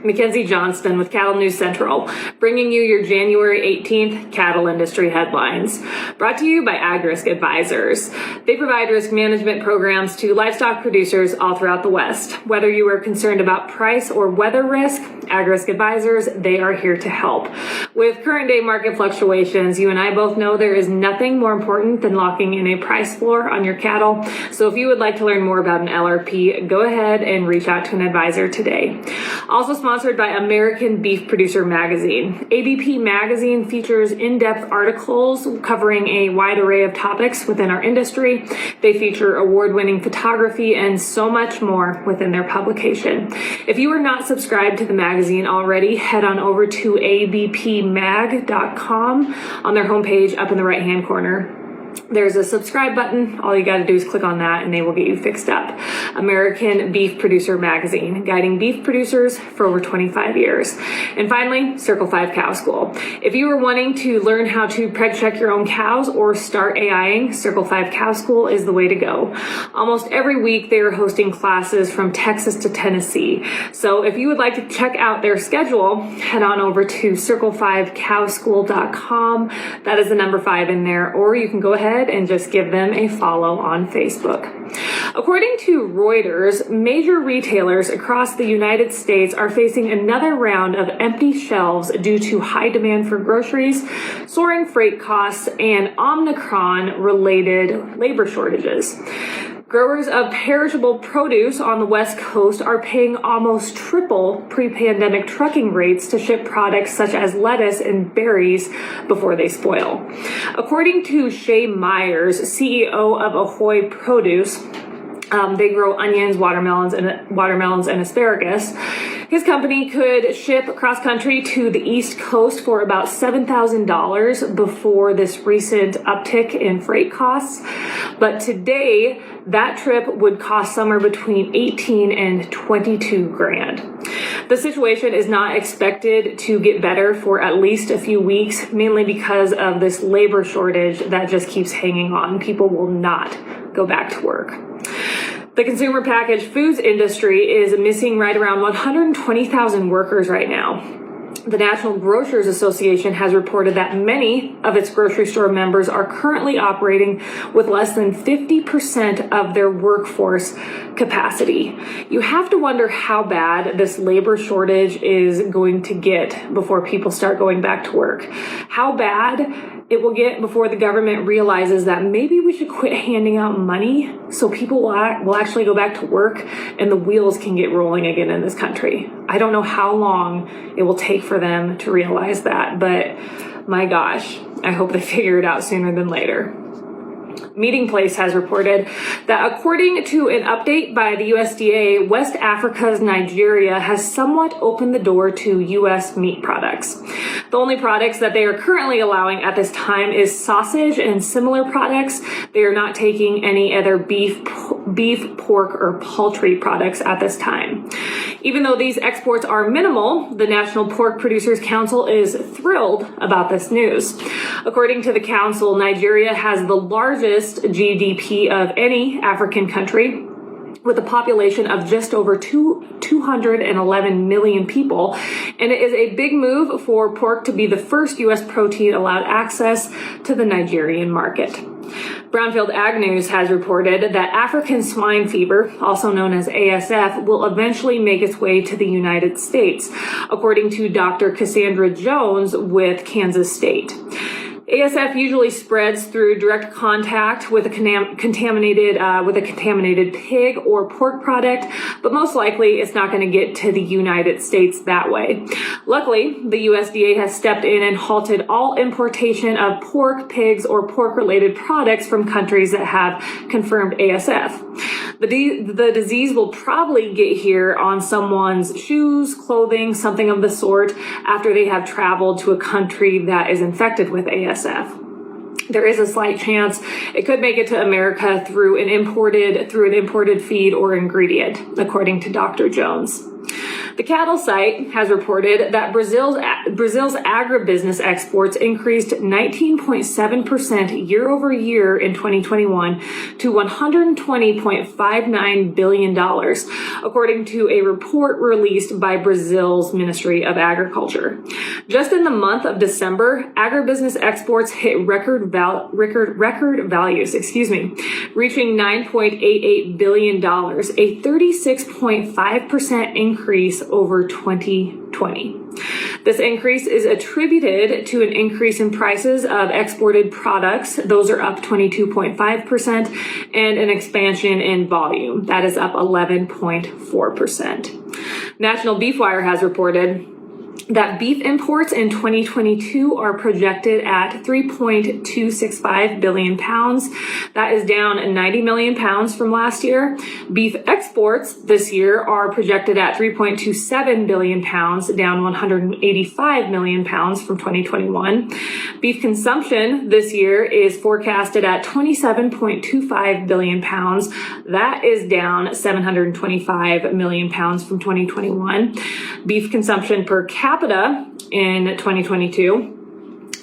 Mackenzie Johnston with Cattle News Central, bringing you your January 18th cattle industry headlines. Brought to you by AgRisk Advisors. They provide risk management programs to livestock producers all throughout the West. Whether you are concerned about price or weather risk, AgRisk Advisors, they are here to help. With current day market fluctuations, you and I both know there is nothing more important than locking in a price floor on your cattle. So if you would like to learn more about an LRP, go ahead and reach out to an advisor today. Also sponsored by American Beef Producer Magazine. ABP Magazine features in-depth articles covering a wide array of topics within our industry. They feature award-winning photography and so much more within their publication. If you are not subscribed to the magazine already, head on over to abpmag.com. On their homepage up in the right-hand corner, there's a subscribe button. All you got to do is click on that and they will get you fixed up. American Beef Producer Magazine, guiding beef producers for over 25 years. And finally, Circle 5 Cow School. If you are wanting to learn how to preg check your own cows or start AIing, Circle 5 Cow School is the way to go. Almost every week they are hosting classes from Texas to Tennessee. So if you would like to check out their schedule, head on over to circle5cowschool.com. That is the number 5 in there, or you can go ahead and just give them a follow on Facebook. According to Reuters, major retailers across the United States are facing another round of empty shelves due to high demand for groceries, soaring freight costs, and Omicron-related labor shortages. Growers of perishable produce on the West Coast are paying almost triple pre-pandemic trucking rates to ship products such as lettuce and berries before they spoil. According to Shay Myers, CEO of Ahoy Produce, they grow onions, watermelons, and asparagus. His company could ship cross country to the East Coast for about $7,000 before this recent uptick in freight costs. But today, that trip would cost somewhere between 18 and 22 grand. The situation is not expected to get better for at least a few weeks, mainly because of this labor shortage that just keeps hanging on. People will not go back to work. The consumer packaged foods industry is missing right around 120,000 workers right now. The National Grocers Association has reported that many of its grocery store members are currently operating with less than 50% of their workforce capacity. You have to wonder how bad this labor shortage is going to get before people start going back to work. How bad it will get before the government realizes that maybe we should quit handing out money so people will actually go back to work and the wheels can get rolling again in this country. I don't know how long it will take for them to realize that, but my gosh, I hope they figure it out sooner than later. Meeting Place has reported that according to an update by the USDA, West Africa's Nigeria has somewhat opened the door to U.S. meat products. The only products that they are currently allowing at this time is sausage and similar products. They are not taking any other beef, pork, or poultry products at this time. Even though these exports are minimal, the National Pork Producers Council is thrilled about this news. According to the council, Nigeria has the largest GDP of any African country, with a population of just over 211 million people. And it is a big move for pork to be the first U.S. protein allowed access to the Nigerian market. Brownfield Ag News has reported that African swine fever, also known as ASF, will eventually make its way to the United States, according to Dr. Cassandra Jones with Kansas State. ASF usually spreads through direct contact with a contaminated pig or pork product, but most likely it's not going to get to the United States that way. Luckily, the USDA has stepped in and halted all importation of pork, pigs, or pork-related products from countries that have confirmed ASF. The disease will probably get here on someone's shoes, clothing, something of the sort, after they have traveled to a country that is infected with ASF. There is a slight chance it could make it to America through an imported feed or ingredient, according to Dr. Jones. The cattle site has reported that Brazil's agribusiness exports increased 19.7% year over year in 2021 to $120.59 billion, according to a report released by Brazil's Ministry of Agriculture. Just in the month of December, agribusiness exports hit record values, reaching $9.88 billion, a 36.5% increase over 2020. This increase is attributed to an increase in prices of exported products. Those are up 22.5%, and an expansion in volume. That is up 11.4%. National Beef Wire has reported that beef imports in 2022 are projected at 3.265 billion pounds. That is down 90 million pounds from last year. Beef exports this year are projected at 3.27 billion pounds, down 185 million pounds from 2021. Beef consumption this year is forecasted at 27.25 billion pounds. That is down 725 million pounds from 2021. Beef consumption per capita in 2022,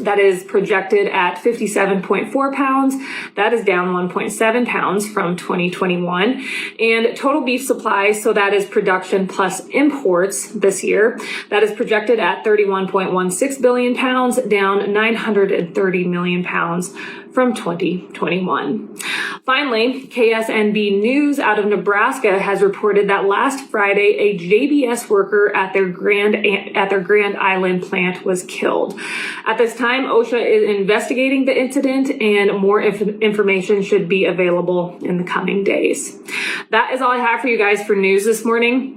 that is projected at 57.4 pounds. That is down 1.7 pounds from 2021. And total beef supply, so that is production plus imports this year, that is projected at 31.16 billion pounds, down 930 million pounds from 2021. Finally, KSNB News out of Nebraska has reported that last Friday, a JBS worker at their Grand Island plant was killed. At this time, OSHA is investigating the incident, and more information should be available in the coming days. That is all I have for you guys for news this morning.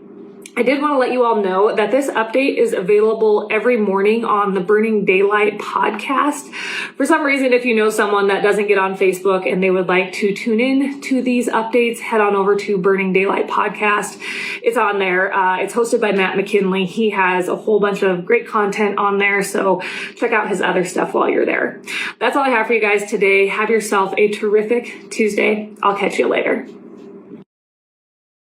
I did want to let you all know that this update is available every morning on the Burning Daylight podcast. For some reason, if you know someone that doesn't get on Facebook and they would like to tune in to these updates, head on over to Burning Daylight podcast. It's on there. It's hosted by Matt McKinley. He has a whole bunch of great content on there, so check out his other stuff while you're there. That's all I have for you guys today. Have yourself a terrific Tuesday. I'll catch you later.